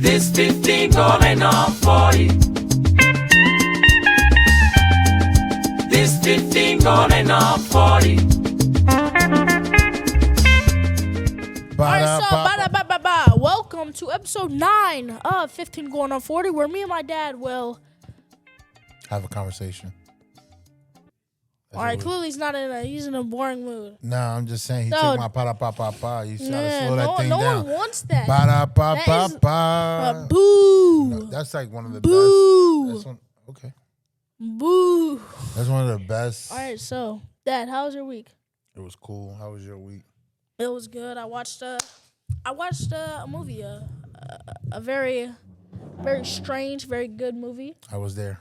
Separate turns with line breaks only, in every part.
This 15 going on 40. This 15 going on 40.
Alright, so welcome to episode 9 of 15 going on 40, where me and my dad will.
Have a conversation.
Alright, clearly he's in a boring mood.
No, I'm just saying he
No.
took my pa-da-pa-pa-pa. You gotta slow that thing
no
down.
one wants that.
Pa-da-pa-pa-pa.
Boo.
No, that's like one of the
Boo.
best. That's one, okay.
Boo.
That's one of the best.
Alright, so, Dad, how was your week?
It was cool. How was your week?
It was good. I watched a movie, a very, very strange, very good movie.
I was there.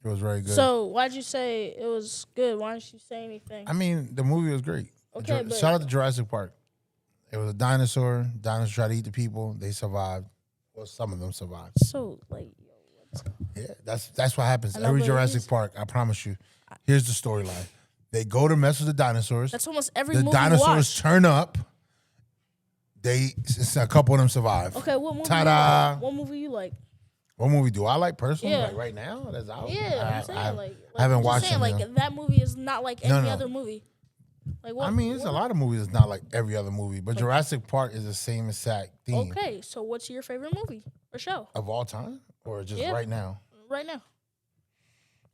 It was very good.
So, why'd you say it was good? Why didn't you say anything?
I mean, the movie was great.
Okay, but-
Shout out to Jurassic Park. It was a dinosaur. Dinosaurs tried to eat the people. They survived. Well, some of them survived.
So, like,
Yeah, that's what happens.
I know,
Every
but
Jurassic
he's-
Park, I promise you. Here's the storyline. They go to mess with the dinosaurs.
that's almost every
The
movie you
dinosaurs
watch.
turn up. A couple of them survive.
Okay, what movie?
Ta-da.
You like? What movie you like?
What movie do I like personally?
Yeah.
Like right now, that's out.
Yeah, I'm saying
I haven't
I'm just
watched
saying,
them.
like that movie is not like any
No.
other movie. Like what?
I mean, there's a lot of movies that's not like every other movie, but Jurassic Park is the same exact theme
Okay, so what's your favorite movie or show
of all time, or just
Yeah.
right now.
right now?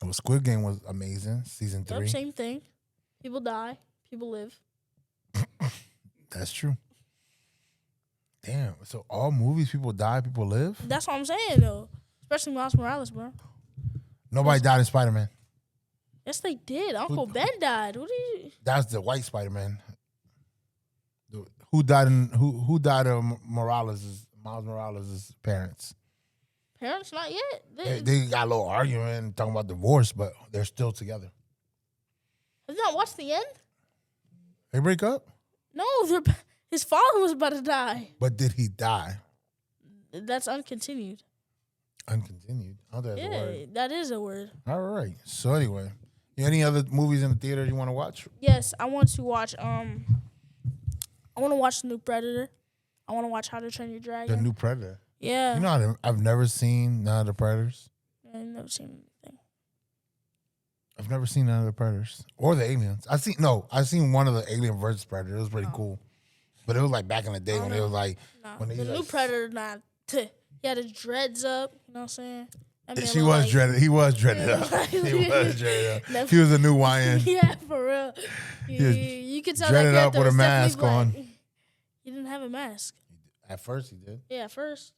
Well, Squid Game was amazing. Season 3.
Yep, same thing. People die, people live.
That's true. Damn. So all movies, people die, people live.
That's what I'm saying though. Especially Miles Morales, bro.
Nobody died in Spider-Man.
Yes, they did. Uncle Ben died. What do you?
That's the white Spider-Man. Who died of Miles Morales' parents?
Parents not yet.
They got a little argument talking about divorce, but they're still together.
Have you not watched the end?
They break up?
No, his father was about to die.
But did he die?
That's uncontinued.
Uncontinued. Oh, that's a
Yeah,
word.
that is a word.
All right. So anyway, any other movies in the theater you want to watch?
Yes, I want to watch. I want to watch the new Predator. I want to watch How to Train Your Dragon.
The new Predator.
Yeah.
You know, I've never seen none of the Predators.
I've never seen anything.
I've never seen none of the Predators or the aliens. I've seen one of the Alien versus Predator. It was pretty cool, but it was like back in the day when it was like when
The
they
new
like,
Predator, not. He had his dreads up. You know what I'm saying? That man
She
look
was
like-
dreaded. He was dreaded up. He was dreaded up. He was a new YN.
Yeah, for real.
was
You could tell
dreaded
that
up
character
with a
was
mask
definitely black.
on.
He didn't have a mask.
At first he did.
Yeah, at first.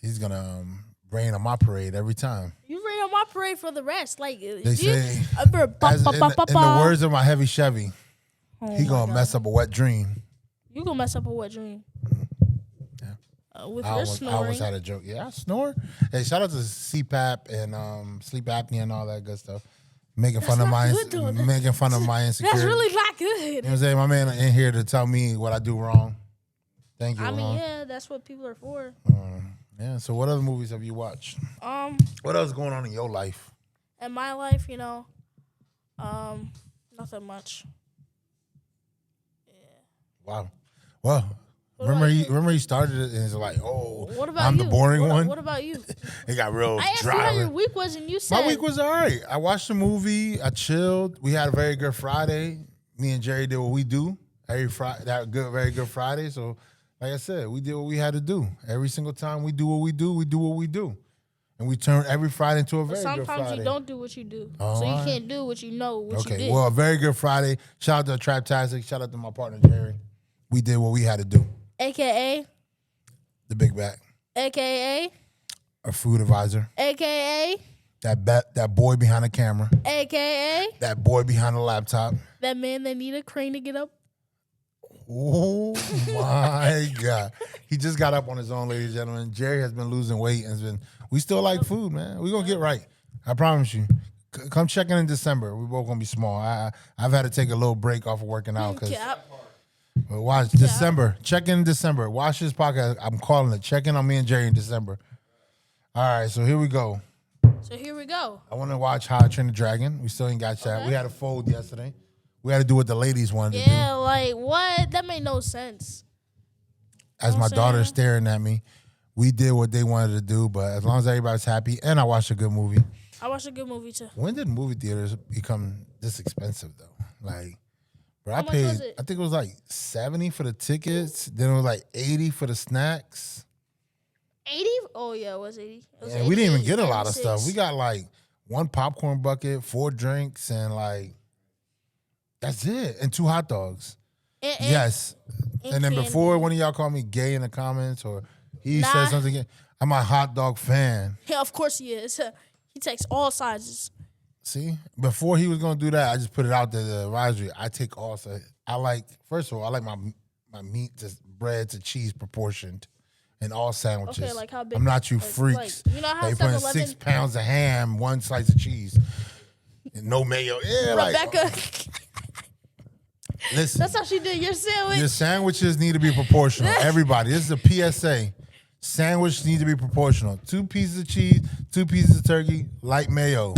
He's gonna rain on my parade every time.
You ran on my parade for the rest. Like,
They say, in
in
the words of my heavy Chevy, he gonna mess up a wet dream.
You gonna mess up a wet dream. With
I
your
almost
snoring.
had a joke. Yeah, I snore. Hey, shout out to CPAP and sleep apnea and all that good stuff. Making fun of
not
my
good, though.
making fun of my insecurity.
That's really not
You know
good.
what I'm saying? My man in here to tell me what I do wrong. Thank you.
I mean,
Ron.
yeah, that's what people are for.
Yeah. So what other movies have you watched? What else is going on in your life?
In my life, nothing much.
Wow. Well,
about you?
remember he started it and it's like, oh,
What about
I'm
you?
the boring
what,
one.
What about you?
It got real
I asked you how your
dry.
week was, and you said
My week was all right. I watched the movie. I chilled. We had a very good Friday. Me and Jerry did what we do every Friday. That good, very good Friday. So, like I said, we did what we had to do. Every single time we do what we do, we do what we do, and we turn every Friday into a very good Friday.
sometimes you don't do what you do,
Oh,
so you
alright.
can't do what you know what you
Okay,
did.
well, a very good Friday. Shout out to Traptastic. Shout out to my partner Jerry. We did what we had to do.
AKA,
The big back,
AKA,
a food advisor,
AKA,
that boy behind the camera,
AKA,
that boy behind the laptop.
that man that need a crane to get up.
Oh my God. He just got up on his own, ladies and gentlemen. Jerry has been losing weight and we still like food, man. We're gonna get right. I promise you. Come check in December. We're both gonna be small. I've had to take a little break off of working out because
Cap.
watch December. Check in December. Watch this podcast. I'm calling it. Check in on me and Jerry in December. All right, so here we go.
So here we go.
I want to watch How I Trained the Dragon. We still ain't got that.
Okay.
We had a fold yesterday. We had to do what the ladies wanted to
Yeah, like what? That made no sense.
as
know
my
what I'm
daughter's
saying?
staring at me. We did what they wanted to do, but as long as everybody's happy, and I watched a good movie.
I watched a good movie too.
When did movie theaters become this expensive though? Like, bro, I
How much was
paid.
it?
I think it was like 70 for the tickets. Then it was like 80 for the snacks.
80? Oh yeah, it was 80. It was
And we didn't even
88,
get a lot of stuff.
96.
We got like one popcorn bucket, 4 drinks, and like that's it, and 2 hot dogs.
And,
Yes. And then
candy.
before one of y'all called me gay in the comments or he
Nah.
said something, I'm a hot dog fan.
Yeah, of course he is. He takes all sizes.
See? Before he was gonna do that, I just put it out there, the advisory. I take all sides. I like, first of all, I like my meat to bread to cheese proportioned in all sandwiches.
Okay, like how big?
I'm not you
like-
freaks.
like, you know how
They putting
7-Eleven
6 pounds of ham, 1 slice of cheese, and no mayo. Yeah, like
Rebecca,
listen.
that's how she did your sandwich.
Your sandwiches need to be proportional. Everybody, this is a PSA. Sandwich need to be proportional. 2 pieces of cheese, 2 pieces of turkey, light mayo.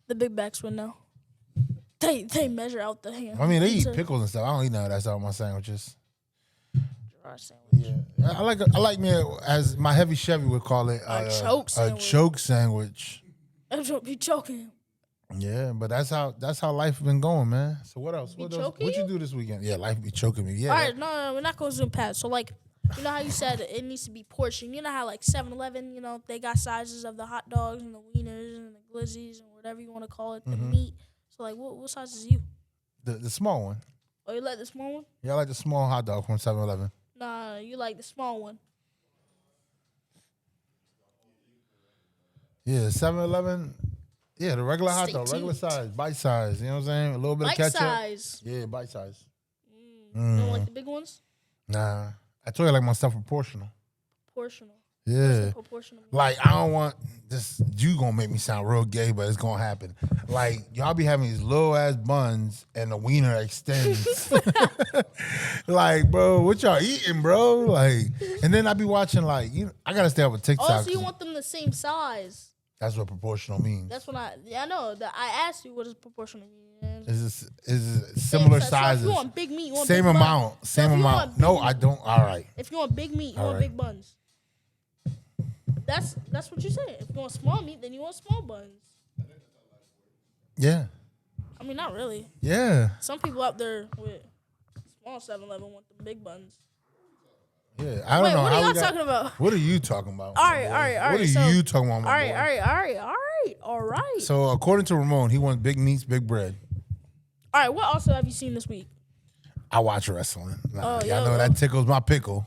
The big backs would know. They measure out the ham.
I mean, they eat
It's a
pickles and stuff. I don't eat none of that stuff on my sandwiches.
dry sandwich.
I like me, as my heavy Chevy would call it,
A choke sandwich.
A choke sandwich.
That's what be choking.
Yeah, but that's how life been going, man. So what else? What else?
choking
What you
you?
do this weekend? Yeah, life be choking me. Yeah.
All right, no, we're not going to zoom past. So, like, you know how you said it needs to be portion. You know how, like, 7-Eleven, you know, they got sizes of the hot dogs and the wieners and the glizzies and whatever you want to call it, the
Mm-hmm.
meat. So, like, what size is you?
The small one.
Oh, you like the small one?
Yeah, I like the small hot dog from 7-Eleven.
Nah, you like the small one.
Yeah, 7-Eleven. Yeah, the regular hot
Stay
dog, regular
tuned.
size, bite size. You know what I'm saying? A little bit
Bite
of ketchup.
size.
Yeah, bite size.
You don't like the big ones?
Nah, I told you I like my stuff proportional.
Proportional.
Yeah.
Proportional.
Like, I don't want this. You gonna make me sound real gay, but it's gonna happen. Like, y'all be having these little ass buns and the wiener extends. Like, bro, what y'all eating, bro? Like, and then I be watching, like, I gotta stay up with TikTok.
Oh, so you
'cause
want them the same size?
that's what proportional means.
That's when I know that I asked you what does proportional mean.
Is similar
So
sizes.
if you want big meat, you want
Same
big
amount.
buns.
Same
So if you
amount.
want
No,
big
I
meat-
don't. All right.
If you want big meat, you want
right.
big buns. That's what you said. If you want small meat, then you want small buns.
Yeah.
I mean, not really.
Yeah.
Some people out there with small 7-Eleven want the big buns.
Yeah. I don't
Wait,
know.
what
how
are
we
y'all
got-
talking about?
What are you talking about?
All right, all right, all right.
What are
so,
you talking about, my
all right,
boy?
all right, all right, all right, all right.
So according to Ramon, he wants big meats, big bread.
All right, what also have you seen this week?
I watch wrestling. Nah,
Oh,
y'all
yo.
know that tickles my pickle.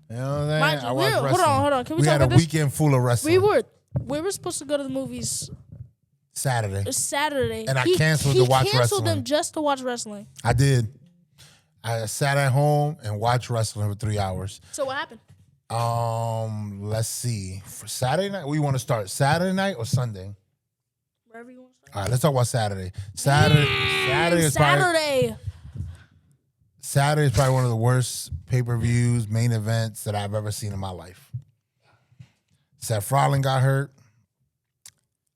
You know what I'm saying?
Mind you,
I watch
hold on,
wrestling.
hold on. Can we
we
talk
had a
about this?
weekend full of wrestling.
We were supposed to go to the movies
Saturday.
Saturday.
And I canceled to watch
He canceled
wrestling.
them just to watch wrestling.
I did. I sat at home and watched wrestling for 3 hours.
So what happened?
Let's see. For Saturday night, we want to start Saturday night or Sunday?
Wherever you want to start.
All right, let's talk about Saturday. Saturday is probably one of the worst pay-per-views, main events that I've ever seen in my life. Seth Rollins got hurt.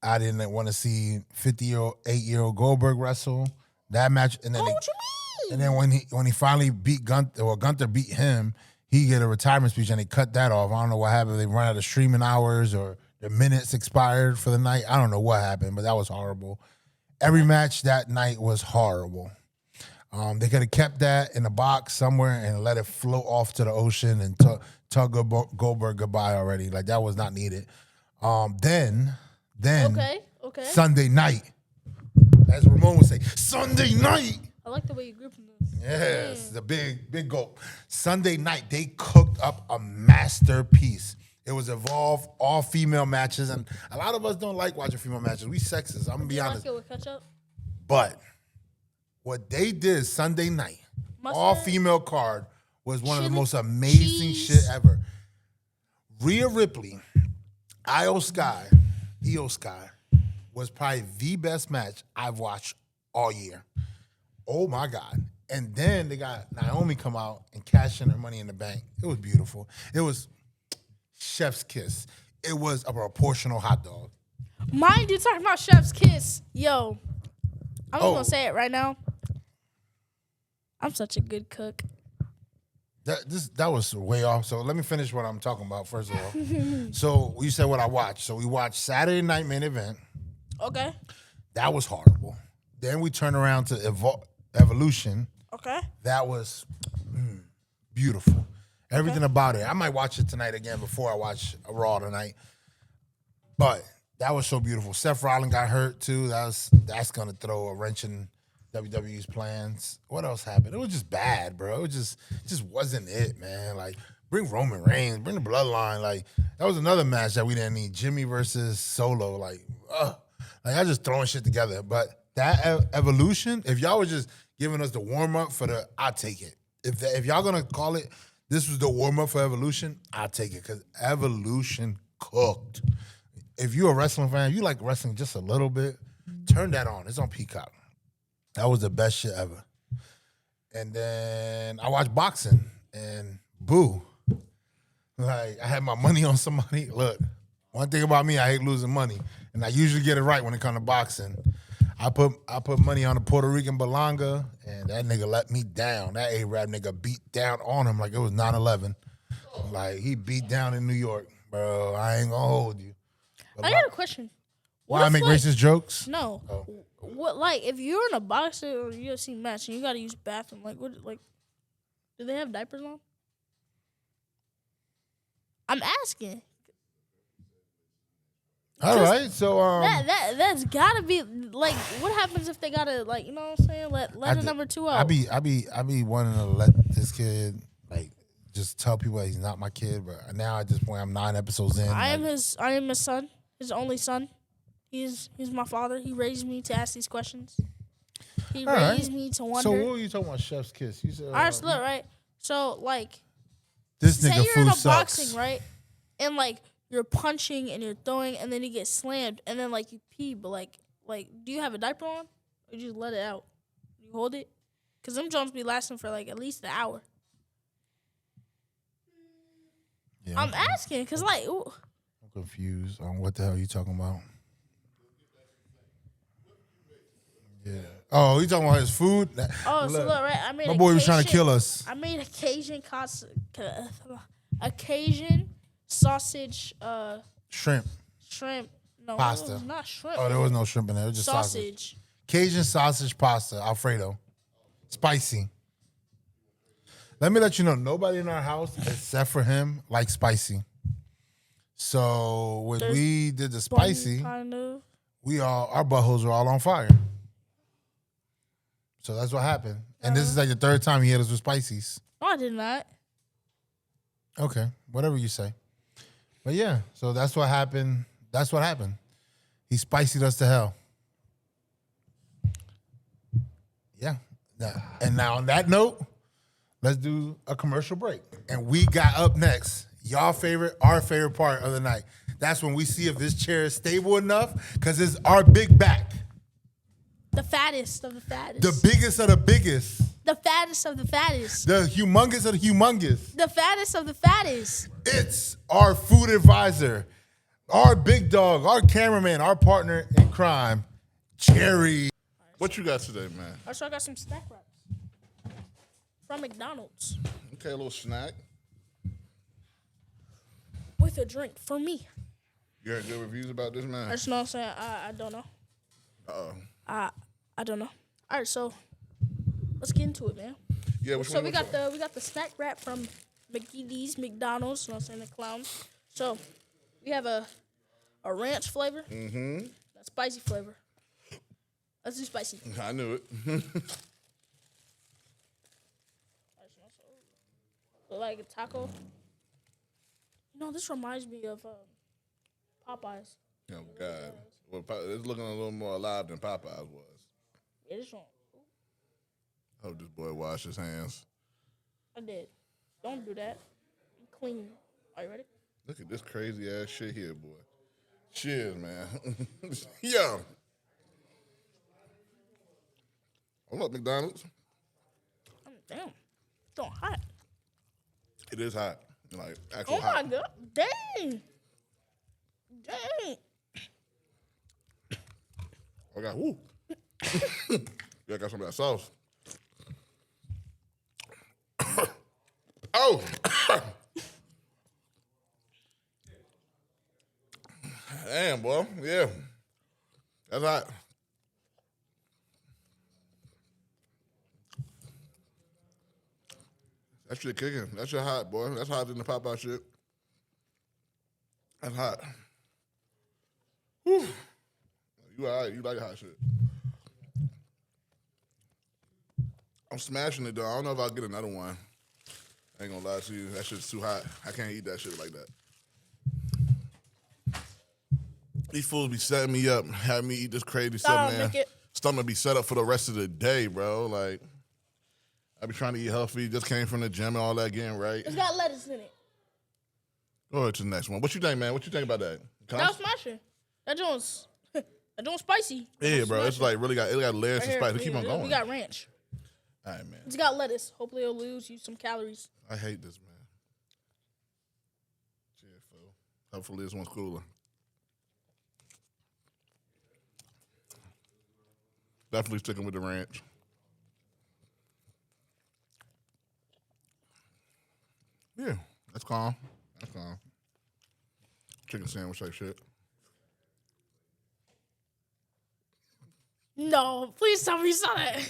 I didn't want to see 58-year-old Goldberg wrestle. That match, and then
Oh, what you mean?
and then when he finally beat Gunther, or Gunther beat him, he get a retirement speech and they cut that off. I don't know what happened. They run out of streaming hours or the minutes expired for the night. I don't know what happened, but that was horrible. Every match that night was horrible. They could have kept that in a box somewhere and let it float off to the ocean and tug Goldberg goodbye already. Like, that was not needed. Then
Okay.
Sunday night, as Ramon would say, Sunday night.
I like the way you group them. this.
Yes, the big gulp. Sunday night, they cooked up a masterpiece. It was Evolve, all female matches, and a lot of us don't like watching female matches. We sexist, I'm gonna be
You
honest.
like it with ketchup?
But what they did Sunday night,
Mustard?
all female card, was one of the
Chili
most amazing
cheese.
shit ever. Rhea Ripley, Io Sky was probably the best match I've watched all year. Oh my God. And then they got Naomi come out and cash in her money in the bank. It was beautiful. It was chef's kiss. It was a proportional hot dog.
Mind you, talking about Chef's Kiss. Yo, I'm just
Oh.
going to say it right now. I'm such a good cook.
That was way off. So let me finish what I'm talking about first of all. So you said what I watched. So we watched Saturday Night Main Event.
Okay.
That was horrible. Then we turn around to Evolution.
Okay.
That was beautiful. Everything about it. I might watch it tonight again before I watch Raw tonight. But that was so beautiful. Seth Rollins got hurt too. That's gonna throw a wrench in WWE's plans. What else happened? It was just bad, bro. It just wasn't it, man. Like, bring Roman Reigns, bring the Bloodline. Like, that was another match that we didn't need. Jimmy versus Solo. Like I just throwing shit together. But that Evolution, if y'all were just giving us the warm up for I'll take it. If y'all gonna call it, this was the warm up for Evolution, I'll take it because Evolution cooked. If you're a wrestling fan, you like wrestling just a little bit, turn that on. It's on Peacock. That was the best shit ever. And then I watched boxing and boo. Like, I had my money on somebody. Look, one thing about me, I hate losing money. And I usually get it right when it comes to boxing. I put money on the Puerto Rican Belanga, and that nigga let me down. That A-Rap nigga beat down on him like it was 9/11. Like, he beat down in New York. Bro, I ain't gonna hold you. But
I got a question.
why I make racist jokes?
No.
Oh.
What, like, if you're in a boxing or UFC match and you gotta use bathroom, like, what, like, do they have diapers on? I'm asking.
All right, so
That's gotta be, like, what happens if they gotta, like, you know what I'm saying? Let a number 2 out.
I be wanting to let this kid, like, just tell people that he's not my kid, but now at this point I'm 9 episodes in.
I am his son, his only son. He's my father. He raised me to ask these questions. He raised me to wonder.
So what were you talking about, Chef's Kiss? You said
All right, so look, right? So, like,
this
say
nigga
you're
food
in a
sucks.
boxing, right? And, like, you're punching and you're throwing, and then you get slammed, and then, like, you pee, but, like, do you have a diaper on? Or you just let it out? You hold it? Because them Jones be lasting for, like, at least an hour.
Yeah,
I'm asking, because, like, ooh.
I'm confused on what the hell you talking about. Yeah. Oh, you talking about his food?
Oh, so look, right? I made
my boy was trying to kill us.
I made Cajun sausage,
Shrimp.
shrimp. No,
Pasta.
it was not shrimp.
Oh, there was no shrimp in there. It was just sausage.
sausage.
Cajun sausage pasta, Alfredo. Spicy. Let me let you know, nobody in our house, except for him, likes spicy. So when
There's
we did the spicy,
Kind of.
our buttholes were all on fire. So that's what happened. And this is like the 3rd time he hit us with spices.
No, I did not.
Okay, whatever you say. But yeah, so that's what happened. That's what happened. He spiced us to hell. Yeah. And now on that note, let's do a commercial break. And we got up next, our favorite part of the night. That's when we see if this chair is stable enough, because it's our big back.
The fattest of the fattest.
The biggest of the biggest.
The fattest of the fattest.
The humongous of the humongous.
The fattest of the fattest.
It's our food advisor, our big dog, our cameraman, our partner in crime, Cherry.
What you got today, man?
Also, I got some snack wraps from McDonald's
Okay, a little snack.
with a drink for me.
You heard good reviews about this,
I
man?
just know what I'm saying. I don't know.
Uh-oh.
I don't know. All right, so let's get into it, man.
Yeah, which
So
one
we
was
got
that?
the snack wrap from McDee's, McDonald's. You know what I'm saying, the clowns. So we have a ranch flavor. Mm-hmm. A spicy flavor. Let's do spicy.
I knew it.
So like a taco. You know, this reminds me of Popeyes.
Oh, God. Well, it's looking a little more alive than Popeyes was.
Yeah, this one.
I hope this boy washed his hands.
I did. Don't do that. I'm clean. Are you ready?
Look at this crazy ass shit here, boy. Cheers, man. Yo. Hold up, McDonald's.
Damn. It's so hot.
It is hot. Like, actual
Oh
hot.
my god. Dang. Dang.
I got, woo. Yeah, I got some of that sauce. Oh. Damn, boy. Yeah. That's hot. That shit kicking. That shit hot, boy. That's hotter than the Popeye shit. That's hot. Whew. You all right. You like hot shit. I'm smashing it, though. I don't know if I'll get another one. I ain't gonna lie to you. That shit's too hot. I can't eat that shit like that. These fools be setting me up, having me eat this crazy stuff, man. Stomach be set up for the rest of the day, bro. Like, I be trying to eat healthy. Just came from the gym and all that again, right?
It's got lettuce in it.
Go ahead to the next one. What you think, man? What you think about that?
That was smashing. That joint's spicy.
Yeah, bro. It's like really got layers of spice. Keep on going.
We got ranch.
All right, man.
It's got lettuce. Hopefully it'll lose you some calories.
I hate this, man. Cheers, fool. Hopefully this one's cooler. Definitely sticking with the ranch. Yeah, that's calm. That's calm. Chicken sandwich type shit.
No, please tell me you saw that.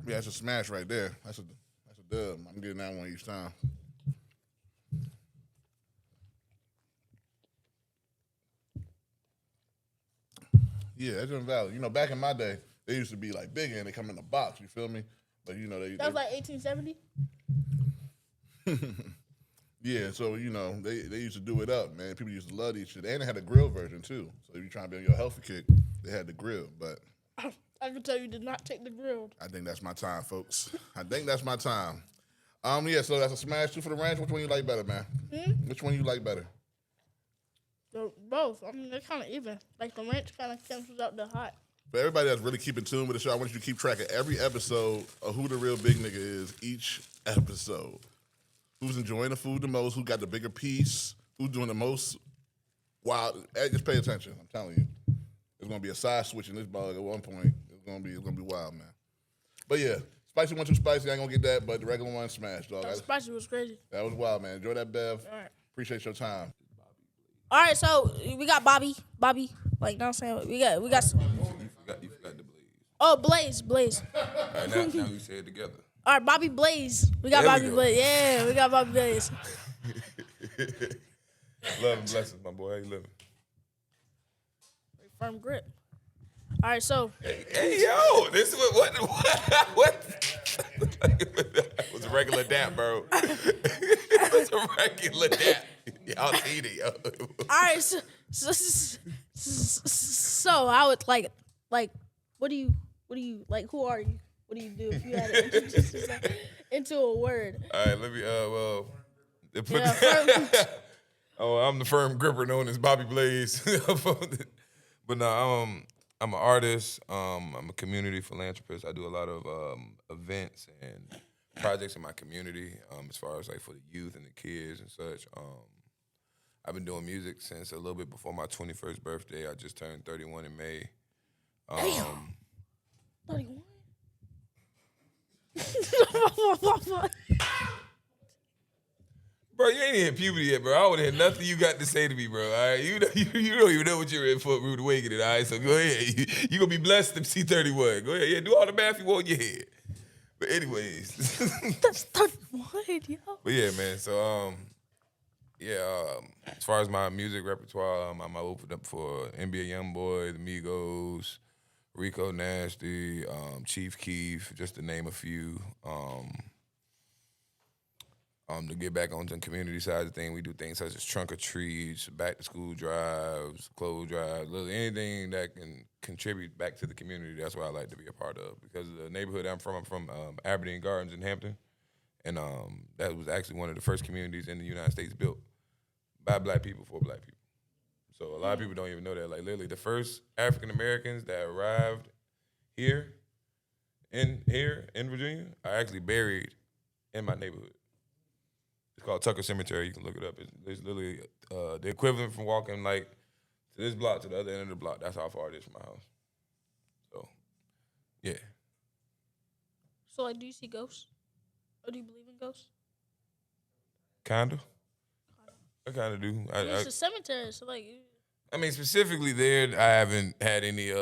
Yeah, that's a smash right there. That's a dub. I'm getting that one each time. Yeah, that's invalid. You know, back in my day, they used to be like bigger and they come in a box. You feel me? But you know,
That was like 1870.
Yeah, so you know, they used to do it up, man. People used to love these shit. And they had a grill version too. So if you're trying to be on your healthy kick, they had the grill. But
I can tell you did not take the grilled.
I think that's my time, folks. I think that's my time. Yeah, so that's a smash two for the ranch. Which one you like better, man? Which one you like better?
They're both. I mean, they're kind of even. Like the ranch kind of cancels out the hot.
For everybody that's really keeping tune with the show, I want you to keep track of every episode of who the real big nigga is each episode. Who's enjoying the food the most, who got the bigger piece, who's doing the most wild. Just pay attention, I'm telling you. There's gonna be a side switch in this bug at one point. It's gonna be wild, man. But yeah, spicy one too spicy, I ain't gonna get that, but the regular one smash, dog.
That spicy was crazy.
That was wild, man. Enjoy that, Bev.
All right.
Appreciate your time.
All right, so we got Bobby. Like, you know what I'm saying? We got.
You forgot the Blaze.
Oh, Blaze.
All right, now we say it together.
All right, Bobby Blaze. We got
There we
Bobby
go.
Blaze. Yeah, we got Bobby Blaze.
Love and blessings, my boy. How you living?
Firm grip. All right, so
Hey, yo, this is what? It was a regular dap, bro. It was a regular dap. Y'all seen it, yo.
all right, so I would like, what do you like? Who are you? What do you do if you had to introduce yourself into a word?
All right, let me, they put
Yeah, firm.
Oh, I'm the firm gripper known as Bobby Blaze. But no, I'm an artist. I'm a community philanthropist. I do a lot of events and projects in my community, as far as like for the youth and the kids and such. I've been doing music since a little bit before my 21st birthday. I just turned 31 in May.
31.
Bro, you ain't in puberty yet, bro. I would have nothing you got to say to me, bro. All right, you don't even know what you're in for rude awakening. All right, so go ahead. You gonna be blessed to see 31. Go ahead, yeah, do all the math you want in your head. But anyways,
That's 31, yo.
but yeah, man. So as far as my music repertoire, I'm opened up for NBA YoungBoy, the Migos, Rico Nasty, Chief Keef, just to name a few. To get back on the community side of things, we do things such as trunk or treats, back to school drives, clothes drives, anything that can contribute back to the community. That's what I like to be a part of, because the neighborhood I'm from Aberdeen Gardens in Hampton, and that was actually one of the first communities in the United States built by black people for black people. So a lot of people don't even know that. Like literally, the first African Americans that arrived here in Virginia are actually buried in my neighborhood. It's called Tucker Cemetery. You can look it up. It's literally the equivalent from walking like to this block to the other end of the block. That's how far it is from my house. So Yeah.
So like, do you see ghosts? Or do you believe in ghosts?
Kind of. I kind of do.
I mean, it's a cemetery, so like,
I mean, specifically there, I haven't had any, you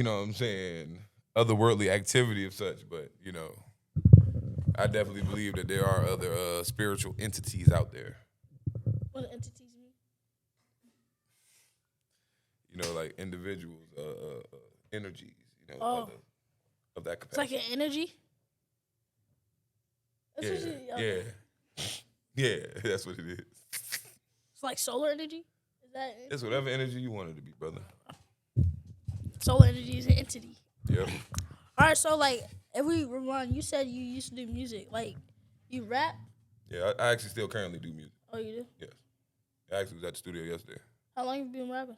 know what I'm saying, otherworldly activity of such, but, you know, I definitely believe that there are other spiritual entities out there.
what do entities mean?
You know, like individuals, energies, you know,
Oh.
of that
It's like
capacity.
an energy. That's
Yeah,
what you- okay.
yeah, that's what it is.
It's like solar energy. Is that it?
It's whatever energy you want it to be, brother.
Solar energy is an entity?
Yep.
All right, so like, if we rewind, you said you used to do music. Like, you rap?
Yeah, I actually still currently do music.
Oh, you do?
Yes. I actually was at the studio yesterday.
How long you been rapping?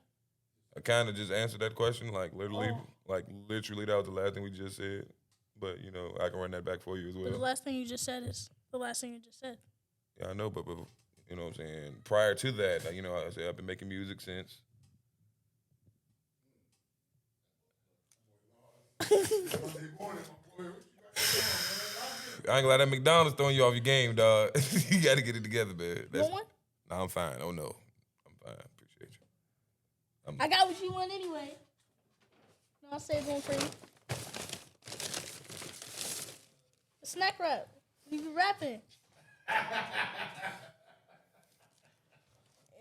I kind of just answered that question, like literally,
Oh.
that was the last thing we just said. But you know, I can run that back for you as
The
well.
last thing you just said is the last thing you just said.
Yeah, I know, but you know what I'm saying. Prior to that, like, you know, I said I've been making music since. I ain't glad that McDonald's throwing you off your game, dog. You got to get it together, man.
You want one?
Nah, I'm fine. Oh no, I'm fine. Appreciate you.
I got what you want anyway. No, I'll save one for you. A snack wrap. You be rapping.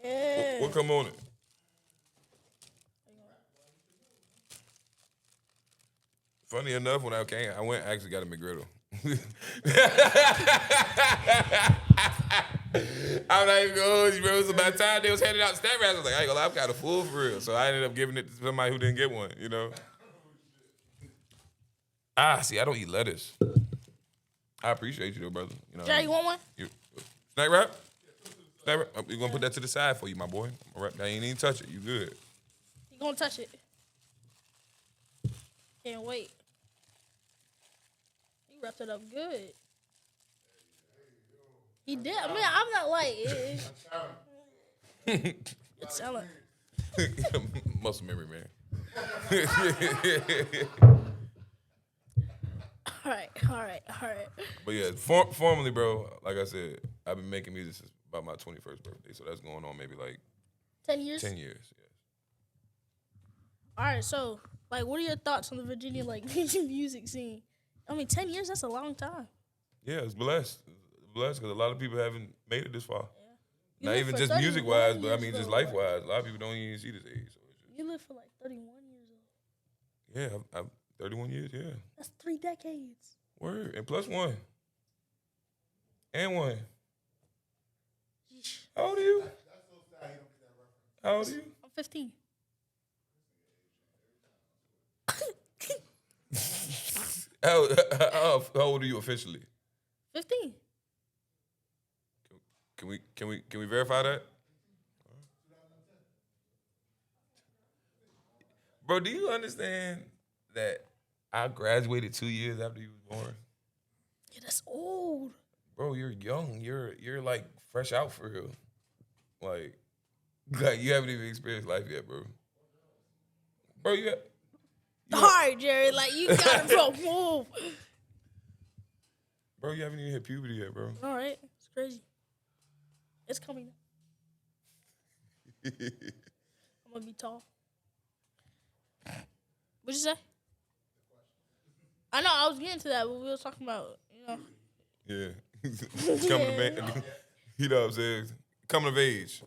Yeah.
What come on it? Funny enough, when I came, I went actually got a McGriddle. I'm not even gonna hold you, bro. It was by the time they was handing out snack wraps, I was like, I ain't gonna lie, I'm kind of full for real. So I ended up giving it to somebody who didn't get one, you know? See, I don't eat lettuce. I appreciate you though, brother. You know,
Jay, you want one?
Snack wrap? Snack wrap? We're gonna put that to the side for you, my boy. All right, I ain't even touch it. You good.
You gonna touch it? Can't wait. He wrapped it up good. He did. I mean, I'm not like it's selling.
Muscle memory, man.
All right.
But yeah, formally, bro, like I said, I've been making music since about my 21st birthday. So that's going on maybe like
10 years.
10 years. Yeah.
All right, so like, what are your thoughts on the Virginia like music scene? I mean, 10 years, that's a long time.
Yeah, it's blessed. Blessed because a lot of people haven't made it this far.
You
Not
live
even
for
just
31
music wise, but I
years,
mean just
though,
life
right?
wise. A lot of people don't even see this age. So it's just,
You live for like 31 years old.
yeah, I'm 31 years. Yeah,
That's 3 decades.
word and plus one and one. How old are you? How old are you?
I'm 15.
How old are you officially?
15.
Can we verify that? Bro, do you understand that I graduated 2 years after you was born?
Yeah, that's old.
Bro, you're young. You're like fresh out for real. Like you haven't even experienced life yet, bro. Bro,
All right, Jerry, like, you gotta move.
Bro, you haven't even hit puberty yet, bro.
All right, it's crazy. It's coming. I'm gonna be tall. What'd you say? I know, I was getting to that, but we were talking about, you know.
Yeah. Coming of age. You know what I'm saying? Coming of age.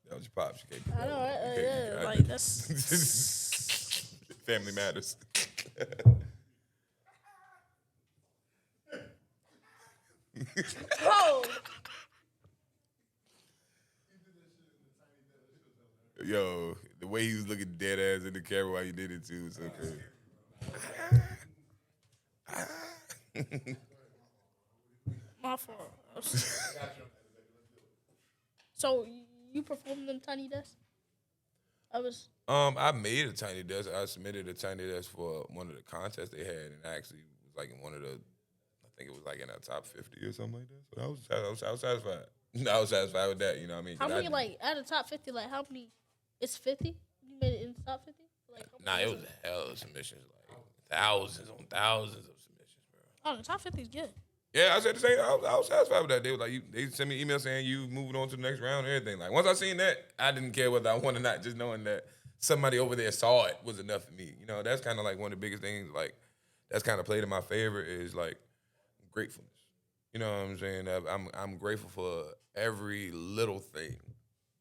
That was your pops. You can't get
I know,
that.
right?
You can't-
Yeah,
I-
like, that's.
Family matters.
Oh!
Yo, the way he was looking dead ass in the camera while you did it too was so crazy.
My fault. So, you performed them Tiny Desk?
I made a tiny desk. I submitted a tiny desk for one of the contests they had, and I actually was like in one of the, I think it was like in our top 50 or something like that. So I was satisfied. I was satisfied with that. You know what I mean?
How
'Cause
many, like, out of the top 50, like, how many It's 50. You made it in the top 50. Like, how
Nah,
much
it was a hell of submissions, like thousands on thousands of submissions, bro.
Oh, the top 50 is good.
Yeah, I said the same. I was satisfied with that. They was like, they sent me an email saying you moved on to the next round and everything. Like once I seen that, I didn't care whether I won or not. Just knowing that somebody over there saw it was enough for me. You know, that's kind of like one of the biggest things. Like that's kind of played in my favor is like gratefulness. You know what I'm saying? I'm grateful for every little thing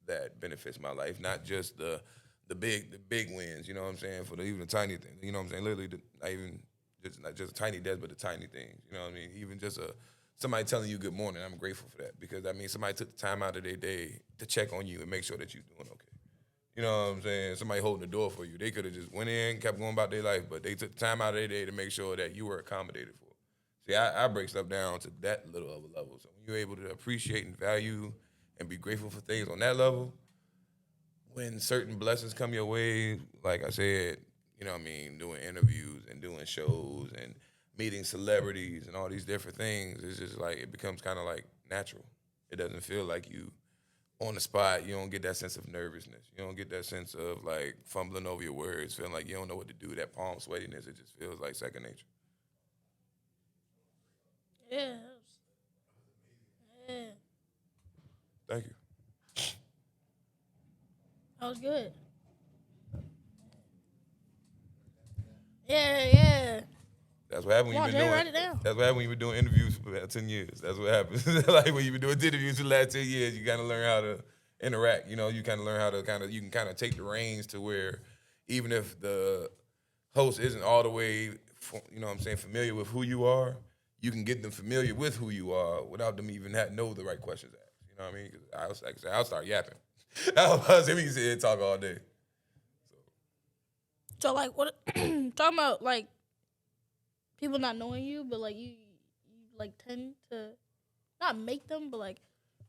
that benefits my life, not just the big wins. You know what I'm saying? For even the tiny things. You know what I'm saying? Literally, not even. It's not just a tiny death, but the tiny things. You know what I mean? Even just somebody telling you good morning, I'm grateful for that because I mean somebody took the time out of their day to check on you and make sure that you're doing okay. You know what I'm saying? Somebody holding the door for you. They could have just went in, kept going about their life, but they took the time out of their day to make sure that you were accommodated for. See, I break stuff down to that little of a level. So when you're able to appreciate and value and be grateful for things on that level, when certain blessings come your way, like I said, you know what I mean, doing interviews and doing shows and meeting celebrities and all these different things, it's just like it becomes kind of like natural. It doesn't feel like you on the spot. You don't get that sense of nervousness. You don't get that sense of like fumbling over your words, feeling like you don't know what to do, that palm sweatiness. It just feels like second nature.
Yeah. Yeah.
Thank you.
That was good. Yeah.
That's what happened when
Come on,
you've been
Jay,
doing.
write it down.
That's what happened when you've been doing interviews for about 10 years. That's what happens. Like when you've been doing interviews for the last 10 years, you kind of learn how to interact. You know, you kind of learn how to you can kind of take the reins to where even if the host isn't all the way, you know what I'm saying, familiar with who you are, you can get them familiar with who you are without them even know the right questions asked. You know what I mean? Because I'll start yapping. We can sit here and talk all day.
So like, what talking about like people not knowing you, but like you like tend to not make them, but like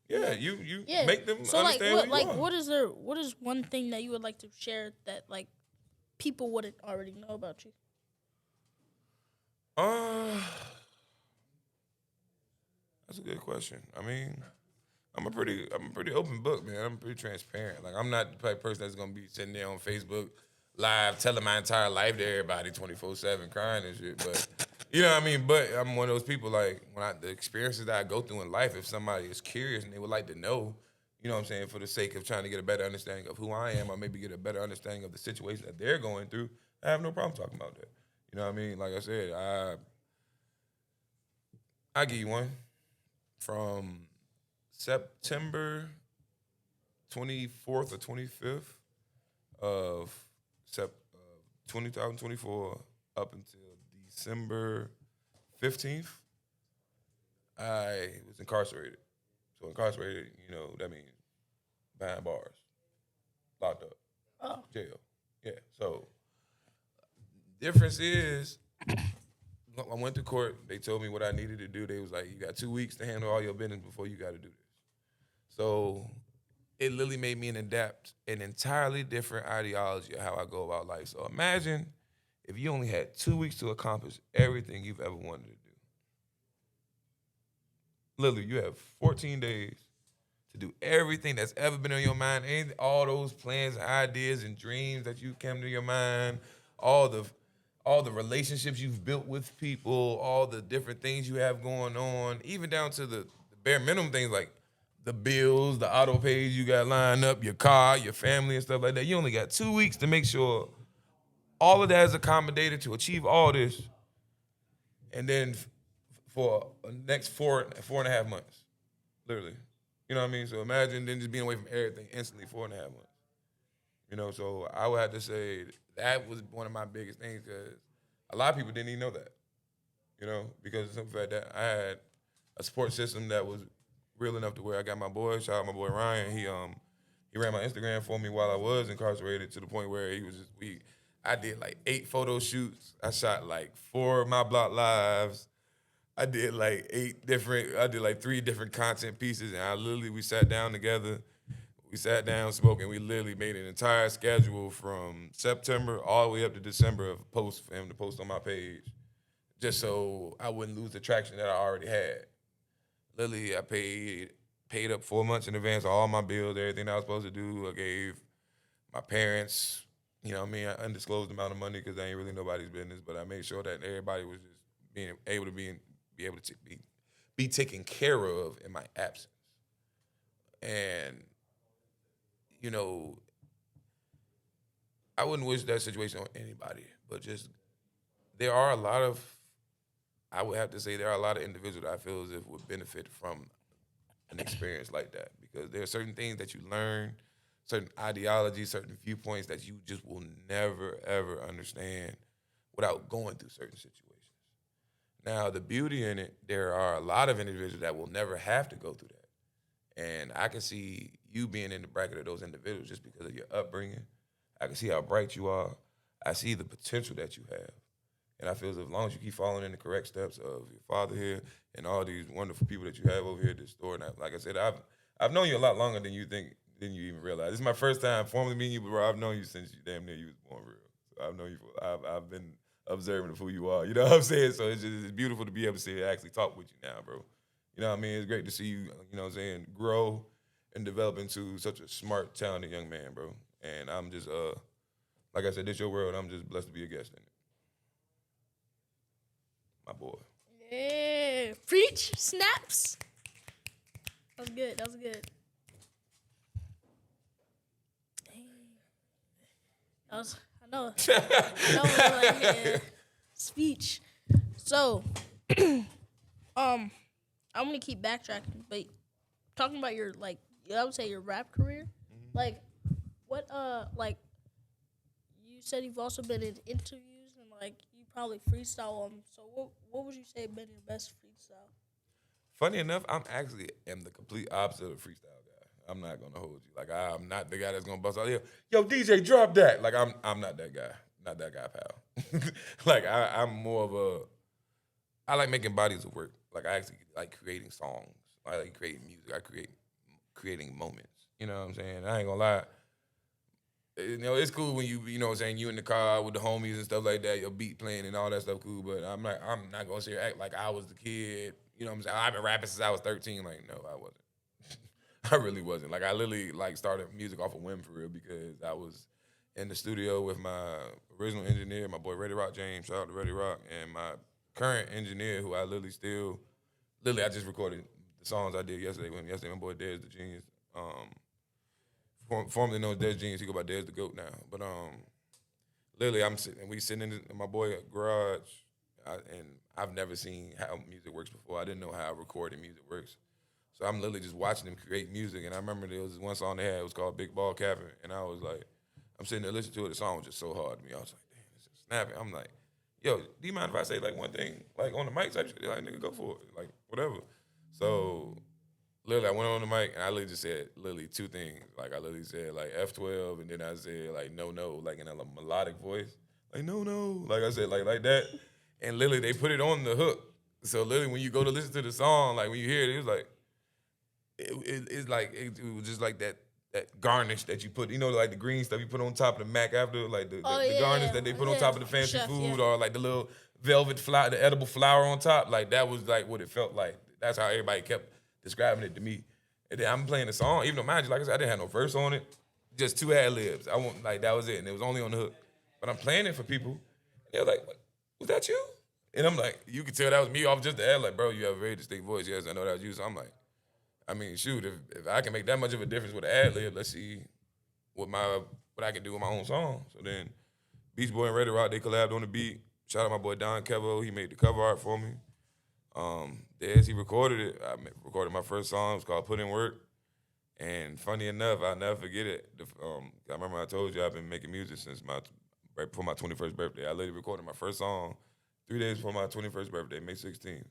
Yeah, you
yeah.
make them
so like
understand
what
who you are.
what is one thing that you would like to share that like people wouldn't already know about you?
That's a good question. I mean, I'm a pretty open book, man. I'm pretty transparent. Like I'm not the type of person that's gonna be sitting there on Facebook live telling my entire life to everybody 24/7 crying and shit. But you know what I mean? But I'm one of those people like the experiences that I go through in life, if somebody is curious and they would like to know, you know what I'm saying, for the sake of trying to get a better understanding of who I am or maybe get a better understanding of the situation that they're going through, I have no problem talking about that. You know what I mean? Like I said, I give you one. From September 24th or 25th of 2024 up until December 15th, I was incarcerated. So incarcerated, you know, that means behind bars, locked up, jail. Yeah, so difference is I went to court. They told me what I needed to do. They was like, you got 2 weeks to handle all your business before you got to do this. So it literally made me adapt an entirely different ideology of how I go about life. So imagine if you only had 2 weeks to accomplish everything you've ever wanted to do. Literally, you have 14 days to do everything that's ever been on your mind, all those plans, ideas, and dreams that you came to your mind, all the relationships you've built with people, all the different things you have going on, even down to the bare minimum things like the bills, the auto pays you got lined up, your car, your family and stuff like that. You only got 2 weeks to make sure all of that is accommodated to achieve all this. And then for the next 4.5 months, literally. You know what I mean? So imagine then just being away from everything instantly 4.5 months. You know, so I would have to say that was one of my biggest things because a lot of people didn't even know that, you know, because of the fact that I had a support system that was real enough to where I got my boy, shout out my boy Ryan, he ran my Instagram for me while I was incarcerated to the point where I did like 8 photo shoots. I shot like 4 of my block lives. I did like 3 different content pieces and we sat down together. We sat down, spoke, and we literally made an entire schedule from September all the way up to December of posts for him to post on my page, just so I wouldn't lose the traction that I already had. Literally, I paid up 4 months in advance all my bills, everything I was supposed to do. I gave my parents, you know what I mean, I undisclosed amount of money because they ain't really nobody's business, but I made sure that everybody was just being able to be able to be taken care of in my absence. And, you know, I wouldn't wish that situation on anybody, but just there are a lot of, I would have to say there are a lot of individuals that I feel as if would benefit from an experience like that, because there are certain things that you learn, certain ideologies, certain viewpoints that you just will never, ever understand without going through certain situations. Now, the beauty in it, there are a lot of individuals that will never have to go through that. And I can see you being in the bracket of those individuals just because of your upbringing. I can see how bright you are. I see the potential that you have. And I feel as long as you keep following in the correct steps of your father here and all these wonderful people that you have over here at this store. And like I said, I've known you a lot longer than you even realize. This is my first time formally meeting you, but bro, I've known you since you damn near you was born real. So I've known you I've been observant of who you are. You know what I'm saying? So it's beautiful to be able to see actually talk with you now, bro. You know what I mean? It's great to see you, you know what I'm saying, grow and develop into such a smart, talented young man, bro. And I'm just like I said, this your world. I'm just blessed to be a guest in it. My boy.
Yeah. Preach. Snaps. That was good. That was good. Dang. That was, I know. That was like a speech. So, I'm gonna keep backtracking, but talking about your, like, I would say your rap career, like, what, like, you said you've also been in interviews and, like, you probably freestyle them. So what would you say been your best freestyle?
Funny enough, I'm actually the complete opposite of a freestyle guy. I'm not gonna hold you. Like, I'm not the guy that's gonna bust out here. Yo, DJ, drop that. Like, I'm not that guy. Not that guy, pal. Like, I'm more of a. I like making bodies of work. Like, I actually like creating songs. I like creating music. I creating moments. You know what I'm saying? I ain't gonna lie. You know, it's cool when you know what I'm saying, you in the car with the homies and stuff like that, your beat playing and all that stuff cool, but I'm not gonna sit here act like I was the kid. You know what I'm saying? I've been rapping since I was 13. Like, no, I wasn't. I really wasn't. Like, I literally like started music off a whim for real because I was in the studio with my original engineer, my boy Ready Rock James, shout out to Ready Rock, and my current engineer who I I just recorded the songs I did yesterday with him. Yesterday, my boy Dez the Genius. Formerly known as Dez Genius, he go by Dez the Goat now. But literally, we sitting in my boy garage, and I've never seen how music works before. I didn't know how recording music works. So I'm literally just watching them create music, and I remember there was this one song they had, it was called Big Ball Cabin, and I was like, I'm sitting there listening to it, the song was just so hard to me. I was like, damn, this is snapping. I'm like, yo, do you mind if I say like one thing, like on the mic type shit? They're like, nigga, go for it, like whatever. So literally, I went on the mic and I literally just said literally two things. Like I literally said like F12, and then I said like no, like in a melodic voice, like no, like I said like that, and literally they put it on the hook. So literally, when you go to listen to the song, like when you hear it, it was like it was just like that garnish that you put, you know, like the green stuff you put on top of the mac after, like the garnish that they put on top of the fancy food, or like the little velvet flower, the edible flower on top. Like that was like what it felt like. That's how everybody kept describing it to me. And then I'm playing the song, even though mind you, like I said, I didn't have no verse on it, just two ad libs. I want like that was it, and it was only on the hook. But I'm playing it for people. They're like, what, was that you? And I'm like, you could tell that was me off just the ad. Like, bro, you have a very distinct voice. Yes, I know that was you. So I'm like, I mean, shoot, if I can make that much of a difference with an ad lib, let's see what I can do with my own song. So then Beach Boy and Ready Rock, they collabed on the beat. Shout out my boy Don Kevo, he made the cover art for me. Dez, he recorded it. I recorded my first song, it was called Put In Work. And funny enough, I'll never forget it. I remember I told you I've been making music since right before my 21st birthday. I literally recorded my first song 3 days before my 21st birthday, May 16th.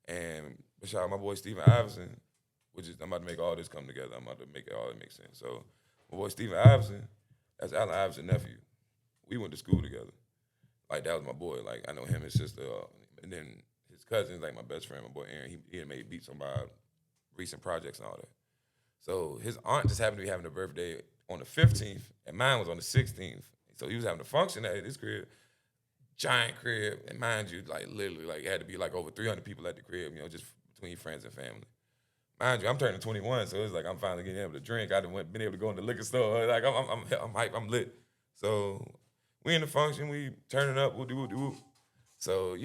And shout out my boy Steven Iverson, I'm about to make all this come together. I'm about to make it all make sense. So my boy Steven Iverson, that's Allen Iverson's nephew. We went to school together. Like that was my boy. Like I know him, his sister, and then his cousin's like my best friend, my boy Aaron. He had made beats on my recent projects and all that. So his aunt just happened to be having a birthday on the 15th, and mine was on the 16th. So he was having a function at his crib, giant crib, and mind you, like literally, like it had to be like over 300 people at the crib, you know, just between friends and family. mind you, I'm turning 21, so it's like I'm finally getting able to drink. I been able to go in the liquor store. Like I'm hype, I'm lit. So we in the function, we turning up, whoop. So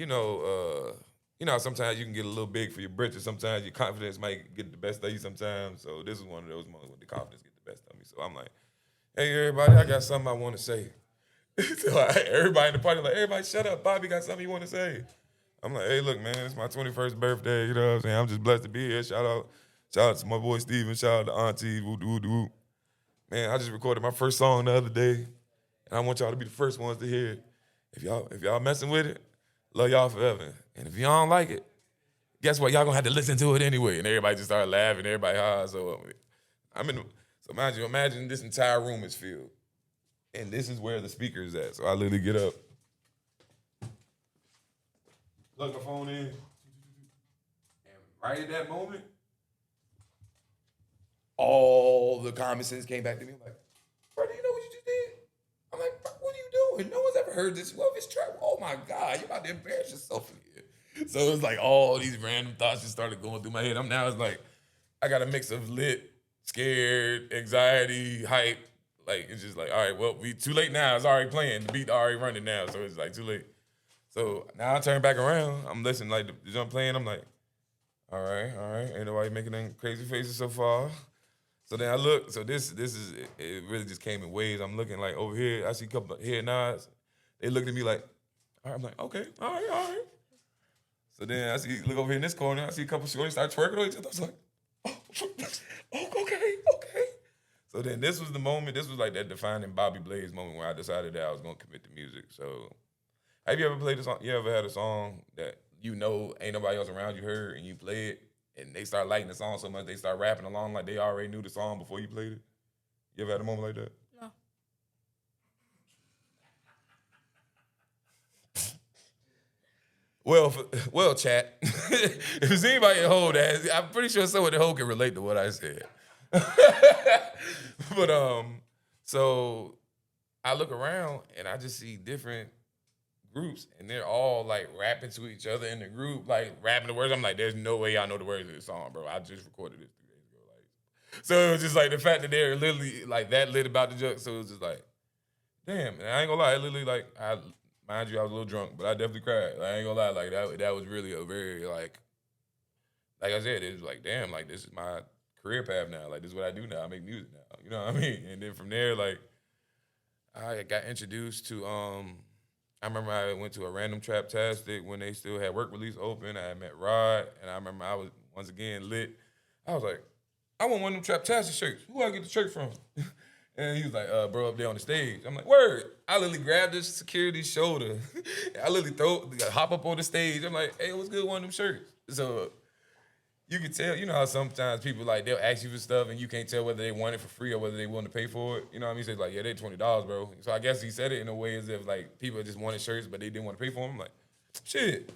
sometimes you can get a little big for your britches. Sometimes your confidence might get the best of you. Sometimes, so this is one of those moments when the confidence get the best of me. So I'm like, hey everybody, I got something I want to say. So everybody in the party like, everybody shut up. Bobby got something you want to say. I'm like, hey, look, man, it's my 21st birthday. You know what I'm saying? I'm just blessed to be here. Shout out to my boy Steven. Shout out to Auntie. Woo. Man, I just recorded my first song the other day, and I want y'all to be the first ones to hear it. If y'all messing with it, love y'all forever. And if y'all don't like it, guess what? Y'all gonna have to listen to it anyway. And everybody just started laughing. Everybody high. So imagine this entire room is filled, and this is where the speaker is at. So I literally get up, plug my phone in, and right at that moment, all the common sense came back to me. I'm like, bro, do you know what you just did? I'm like, bro, what are you doing? No one's ever heard this. What if it's trap? Oh my God, you're about to embarrass yourself in here. So it's like all these random thoughts just started going through my head. It's like, I got a mix of lit, scared, anxiety, hype. Like, it's just like, all right, well, we too late now. It's already playing. The beat already running now, so it's like too late. So now I turn back around. I'm listening, like the jump playing. I'm like, all right. Ain't nobody making any crazy faces so far. So then I look. So this is it. Really just came in waves. I'm looking like over here. I see a couple of head nods. They look at me like, all right. I'm like, okay, all right. So then look over here in this corner. I see a couple of shorties start twerking on each other. I was like, oh, okay. So then this was the moment. This was like that defining Bobby Blaze moment where I decided that I was gonna commit to music. So. Have you ever played a song? You ever had a song that you know ain't nobody else around you heard and you play it and they start liking the song so much they start rapping along like they already knew the song before you played it? You ever had a moment like that?
No.
Well, chat. If there's anybody at home that I'm pretty sure someone at home can relate to what I said. But so I look around and I just see different groups and they're all like rapping to each other in the group, like rapping the words. I'm like, there's no way y'all know the words of this song, bro. I just recorded this 3 days ago. Like, so it was just like the fact that they're literally like that lit about the joke. So it was just like, damn. And I ain't gonna lie, mind you, I was a little drunk, but I definitely cried. I ain't gonna lie, like that was really a very like I said, it was like, damn, like this is my career path now. Like this is what I do now. I make music now. You know what I mean? And then from there, like I got introduced to I remember I went to a random Traptastic when they still had work release open. I met Rod, and I remember I was once again lit. I was like, I want one of them Traptastic shirts. Who I get the shirt from? And he was like, bro, up there on the stage. I'm like, word. I literally grabbed this security's shoulder. I literally hop up on the stage. I'm like, hey, what's good, one of them shirts? So you can tell, you know how sometimes people like they'll ask you for stuff and you can't tell whether they want it for free or whether they willing to pay for it. You know what I mean? He said like, yeah, they $20, bro. So I guess he said it in a way as if like people just wanted shirts but they didn't want to pay for them. I'm like, shit.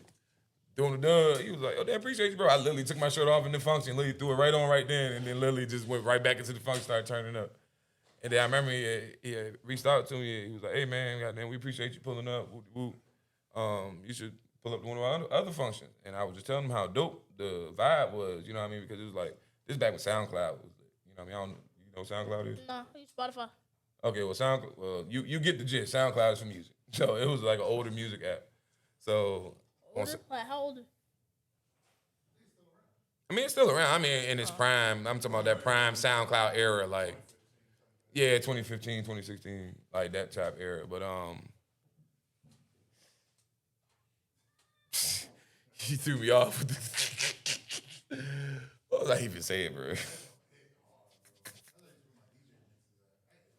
Doing the dub. He was like, oh, they appreciate you, bro. I literally took my shirt off in the function, literally threw it right on right then, and then literally just went right back into the function, started turning up. And then I remember he had reached out to me. He was like, hey man, goddamn, we appreciate you pulling up. Whoop, whoop. You should pull up to one of our other functions. And I was just telling him how dope the vibe was, you know what I mean? Because it was like, this is back when SoundCloud was, you know what I mean? You know what SoundCloud is?
No, I use Spotify.
Okay, well, you get the gist. SoundCloud is for music. So it was like an older music app. So.
Older? Like, how old?
I mean, it's still around. I mean, in its prime. I'm talking about that prime SoundCloud era, like, yeah, 2015, 2016, like that type era. But he threw me off with the what was I even saying, bro?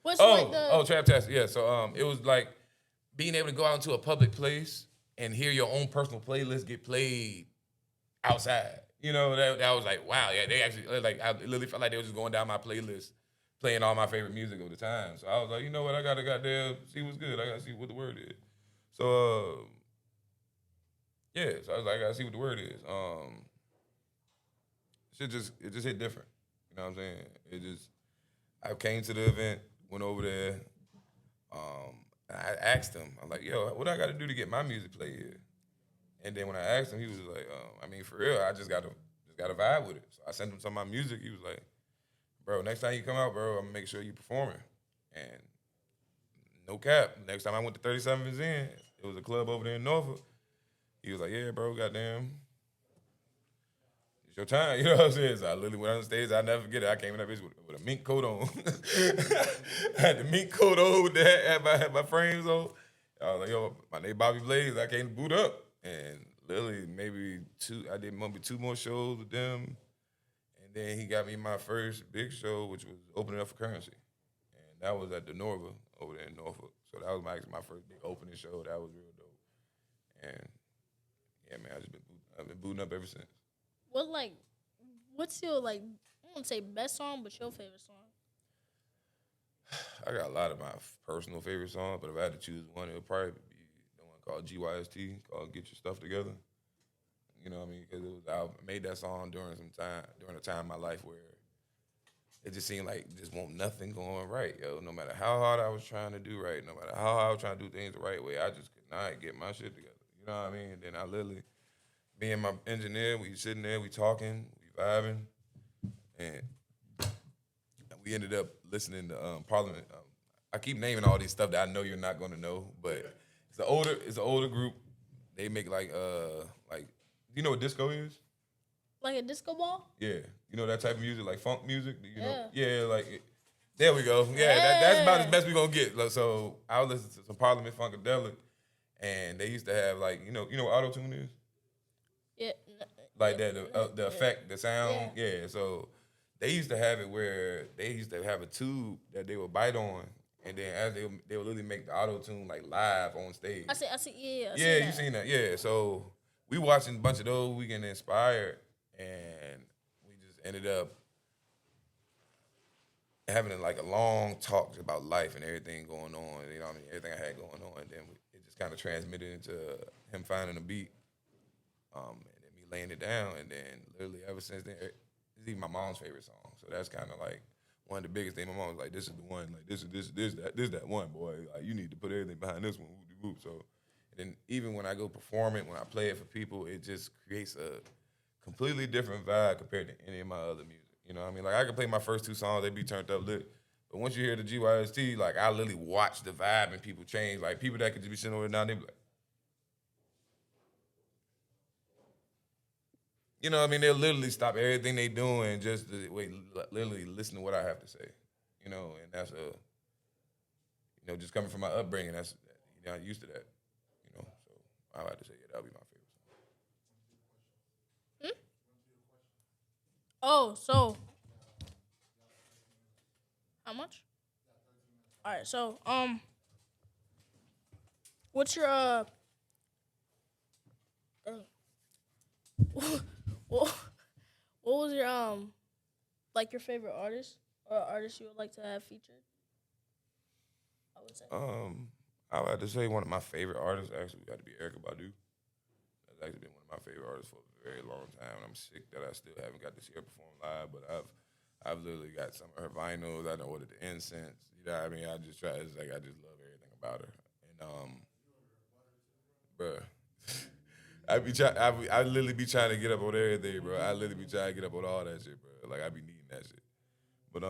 What's like the...
Traptastic. Yeah, so it was like being able to go out into a public place and hear your own personal playlist get played outside. You know, that was like, wow, yeah, they actually, like, I literally felt like they were just going down my playlist, playing all my favorite music of the time. So I was like, you know what, I gotta goddamn see what's good. I gotta see what the word is. So, yeah, so I was like, I gotta see what the word is. It just hit different. You know what I'm saying? I came to the event, went over there, I asked him, I'm like, yo, what I gotta do to get my music played here? And then when I asked him, he was like, I mean, for real, I just gotta just got a vibe with it. So I sent him some of my music. He was like, bro, next time you come out, bro, I'm gonna make sure you performing. And no cap, next time I went to 37 in, it was a club over there in Norfolk. He was like, yeah, bro, goddamn. It's your time, you know what I'm saying? So I literally went on stage. I never forget it. I came in that bitch with a mink coat on. I had the mink coat on with the hat, had my frames on. I was like, yo, my name Bobby Blaze. I came to boot up. And literally I did maybe 2 more shows with them. And then he got me my first big show, which was opening up for Currency. And that was at the Norva over there in Norfolk. So that was my first big opening show. That was real dope. And yeah, man, I've been booting up ever since.
What's your I won't say best song, but your favorite song?
I got a lot of my personal favorite songs, but if I had to choose one, it would probably be the one called GYST, called Get Your Stuff Together. You know what I mean? Because I made that song during a time in my life where it just seemed like just won't nothing going right, yo. No matter how hard I was trying to do right, no matter how hard I was trying to do things the right way, I just could not get my shit together. You know what I mean? And then I literally, me and my engineer, we sitting there, we talking, we vibing, and we ended up listening to Parliament. I keep naming all these stuff that I know you're not gonna know, but it's an older group. They make you know what disco is?
Like a disco ball?
Yeah, you know that type of music, like funk music. You know,
Yeah.
There we go. Yeah, that's about as best we gonna get. So I was listening to some Parliament Funkadelic, and they used to have you know what auto tune is?
Yeah.
Like that, the effect, the sound. Yeah. So they used to have it where they used to have a tube that they would bite on, and then as they would literally make the auto tune live on stage.
I see. Yeah.
Yeah, you seen that? Yeah. So we watching a bunch of those. We getting inspired, and we just ended up having a long talk about life and everything going on. You know what I mean? Everything I had going on, and then it just kind of transmitted into him finding a beat, and then me laying it down, and then literally ever since then, it's even my mom's favorite song. So that's kind of one of the biggest things. My mom was like, "This is the one. This that one, boy. You need to put everything behind this one." So, and then even when I go perform it, when I play it for people, it just creates a completely different vibe compared to any of my other music. You know what I mean? I could play my first 2 songs, they be turned up lit. But once you hear the GYST, I literally watch the vibe and people change. People that could just be sitting over there now, they be like, you know what I mean? They'll literally stop everything they doing just to literally listen to what I have to say. You know, and that's just coming from my upbringing, that's, I'm used to that. You know, so I like to say, that'll be my favorite song.
Oh, so how much? All right, so what's your what was your your favorite artist or artist you would like to have featured? I would say.
I would have to say one of my favorite artists actually got to be Erykah Badu. That's actually been one of my favorite artists for a very long time, and I'm sick that I still haven't got to see her perform live. But I've literally got some of her vinyls. I done ordered the incense. You know what I mean? I just I just love everything about her. And bruh, I literally be trying to get up on everything, bro. I literally be trying to get up on all that shit, bro. I be needing that shit. But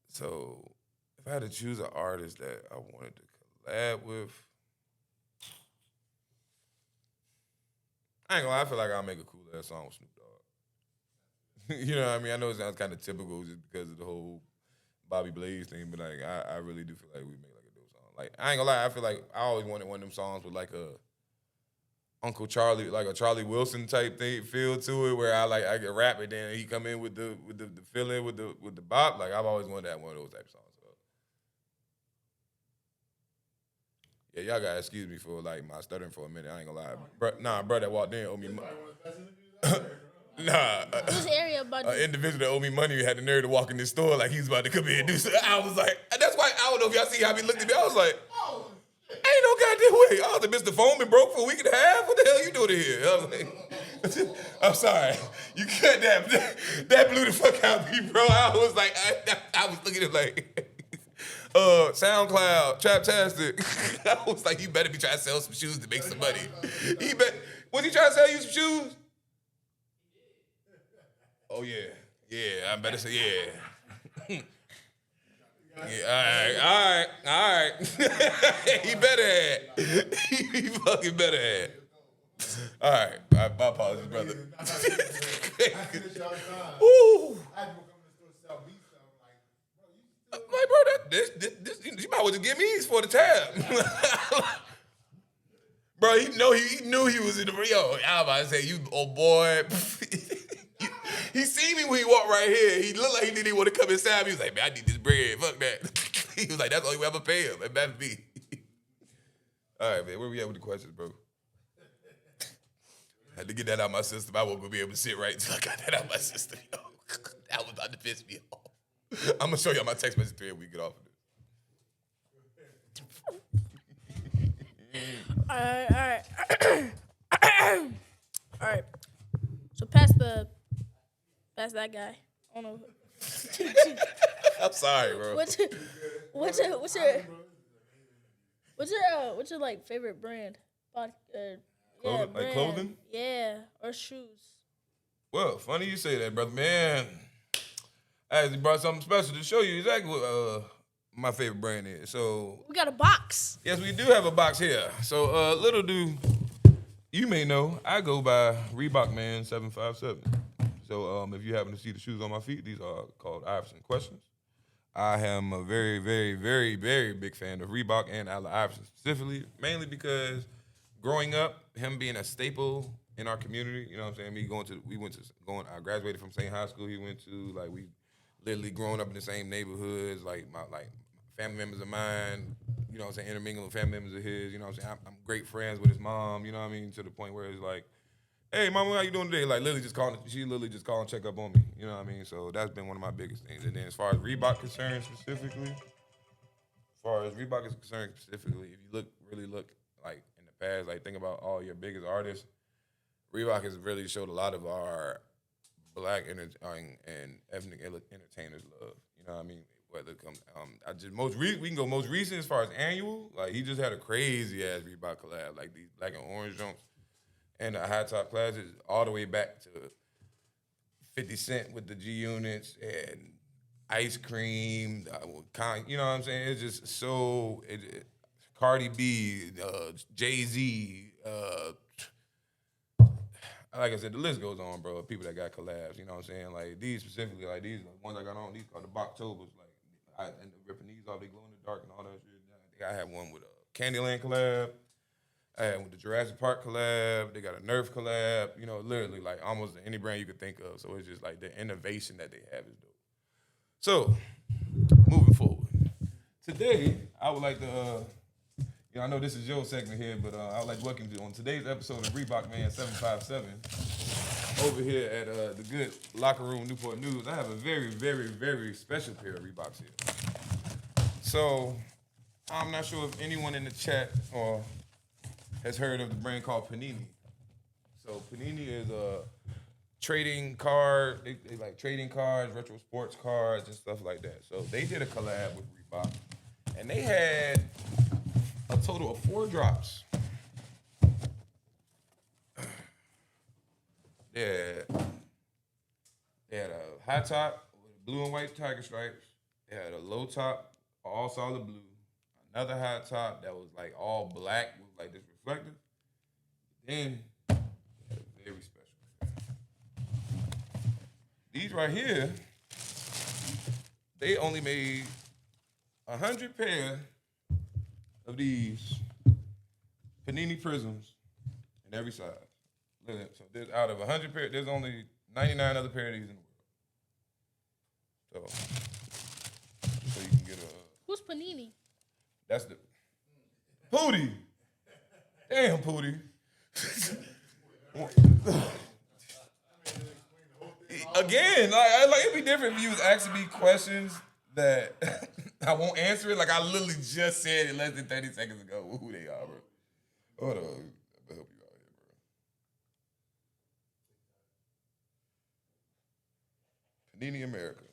so if I had to choose an artist that I wanted to collab with, I ain't gonna lie, I feel like I'll make a cool ass song with Snoop Dogg. You know what I mean? I know it sounds kind of typical just because of the whole Bobby Blaze thing, but I really do feel like we make a dope song. I ain't gonna lie, I feel like I always wanted one of them songs with a Uncle Charlie, a Charlie Wilson type thing feel to it, where I can rap it, then he come in with the feeling with the bop. I've always wanted to have one of those type of songs. So. Yeah, y'all gotta excuse me for my stuttering for a minute. I ain't gonna lie, bro that walked in owe me money.
This area, buddy.
An individual that owed me money had the nerve to walk in this store like he was about to come in and do something. I was like, that's why I don't know if y'all see how he looked at me. I was like, ain't no goddamn way. I was like, Mr. Phone been broke for a week and a half. What the hell you doing here? I was like, I'm sorry. You cut that blew the fuck out of me, bro. I was like, I was looking at SoundCloud, Traptastic. I was like, you better be trying to sell some shoes to make some money. Was he trying to sell you some shoes? Oh yeah. I better say yeah. Yeah, all right. He better have. He fucking better have. All right, my apologies, brother. Ooh. Like, bro, this, you might well just give me these for the tab. Bro, he knew he was in the yo. I was about to say, you old boy. He seen me when he walked right here. He looked like he didn't even want to come inside me. He was like, man, I need this bread. Fuck that. He was like, that's all you ever pay him. And that's me. All right, man, where we at with the questions, bro? I had to get that out of my system. I wasn't going to be able to sit right until I got that out of my system, yo. That was about to piss me off. I'm going to show y'all my text message thread when we get off of this.
All right. So pass that guy. I don't know.
I'm sorry, bro.
What's your like favorite brand?
Like
brand.
clothing?
Yeah, or shoes.
Well, funny you say that, brother. Man, I actually brought something special to show you exactly what my favorite brand is. So
We got a box.
yes, we do have a box here. So little do you may know, I go by Reebok Man 757. So if you happen to see the shoes on my feet, these are called Iverson Questions. I am a very, very, very, very big fan of Reebok and Allen Iverson specifically, mainly because growing up, him being a staple in our community, you know what I'm saying? I graduated from St. High School. He went to, like, we literally grown up in the same neighborhoods, like family members of mine, you know what I'm saying, intermingling with family members of his, you know what I'm saying? I'm great friends with his mom, you know what I mean, to the point where it's like, hey, mama, how you doing today? Like, she literally just call and check up on me, you know what I mean? So that's been one of my biggest things. And then as far as Reebok is concerned specifically, if you really look, like, in the past, like, think about all your biggest artists, Reebok has really showed a lot of our black and ethnic entertainers love, you know what I mean? Whether it comes, we can go most recent as far as annual. Like, he just had a crazy ass Reebok collab, like these black and orange jumps and the high top classes, all the way back to 50 Cent with the G Units and Ice Cream, you know what I'm saying? It's just so Cardi B, Jay-Z, like I said, the list goes on, bro. People that got collabs, you know what I'm saying? Like these specifically, like these ones I got on, these are the Bocktobers, and ripping these off, they glow in the dark and all that shit. I think I had one with a Candyland collab. I had one with the Jurassic Park collab. They got a Nerf collab. You know, literally like almost any brand you could think of. So it's just like the innovation that they have is dope. So, moving forward. Today, I would like to, I know this is your segment here, but I would like to welcome you on today's episode of Reebok Man 757. Over here at the good Locker Room Newport News, I have a very, very, very special pair of Reeboks here. So, I'm not sure if anyone in the chat or has heard of the brand called Panini. So, Panini is a trading card, they like trading cards, retro sports cards, and stuff like that. So, they did a collab with Reebok, and they had a total of 4 drops. They had a high top with blue and white tiger stripes. They had a low top, all solid blue. Another high top that was like all black with like this reflective. Then they had a very special. These right here, they only made 100 pair of these Panini Prisms in every size. So there's out of 100 pairs, there's only 99 other pair of these in the world. So you can get a.
Who's Panini?
That's the Pootie. Damn, Pootie. Again, like it'd be different if you was asking me questions that I won't answer it. Like I literally just said it less than 30 seconds ago who they are, bro. Hold on. I'll help you out here, bro. Panini America.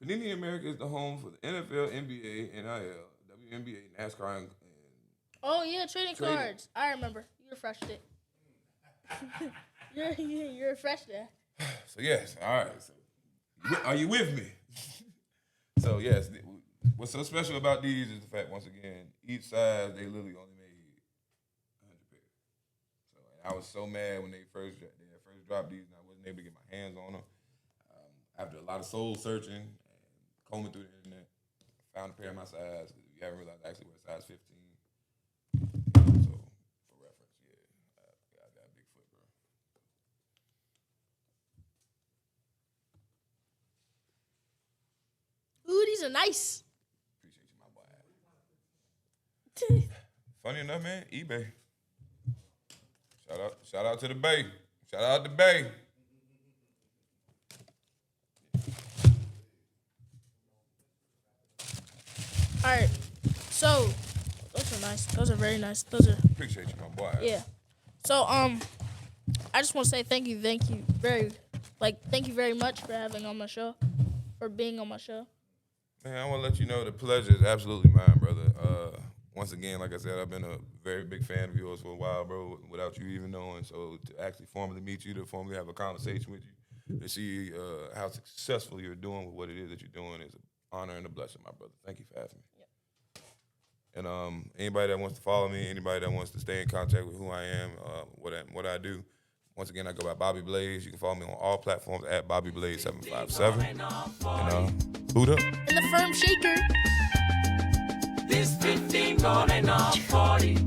Panini America is the home for the NFL, NBA, NIL, WNBA, NASCAR, and
Oh yeah, trading cards. I remember. You refreshed it. You're fresh there.
So yes, all right. So, are you with me? So yes, what's so special about these is the fact, once again, each size they literally only made 100 pairs. So and I was so mad when they first dropped these, and I wasn't able to get my hands on them. After a lot of soul searching and combing through the internet, I found a pair of my size. If you haven't realized, I actually wear size 15. So for reference, yeah, I got a big foot, bro.
Ooh, these are nice.
Appreciate you, my boy. Funny enough, man, eBay. Shout out to the Bay. Shout out to Bay.
All right. So those are nice. Those are very nice. Those are
Appreciate you, my boy.
yeah. So I just want to say thank you very much for having on my show, for being on my show.
Man, I want to let you know the pleasure is absolutely mine, brother. Once again, like I said, I've been a very big fan of yours for a while, bro, without you even knowing. So to actually formally meet you, to formally have a conversation with you, to see how successful you're doing with what it is that you're doing is an honor and a blessing, my brother. Thank you for having me.
Yep.
And anybody that wants to follow me, anybody that wants to stay in contact with who I am, what I do, once again, I go by Bobby Blaze. You can follow me on all platforms at Bobby Blaze 757. And boot up.
And the firm shaker.
This 15 going on 40.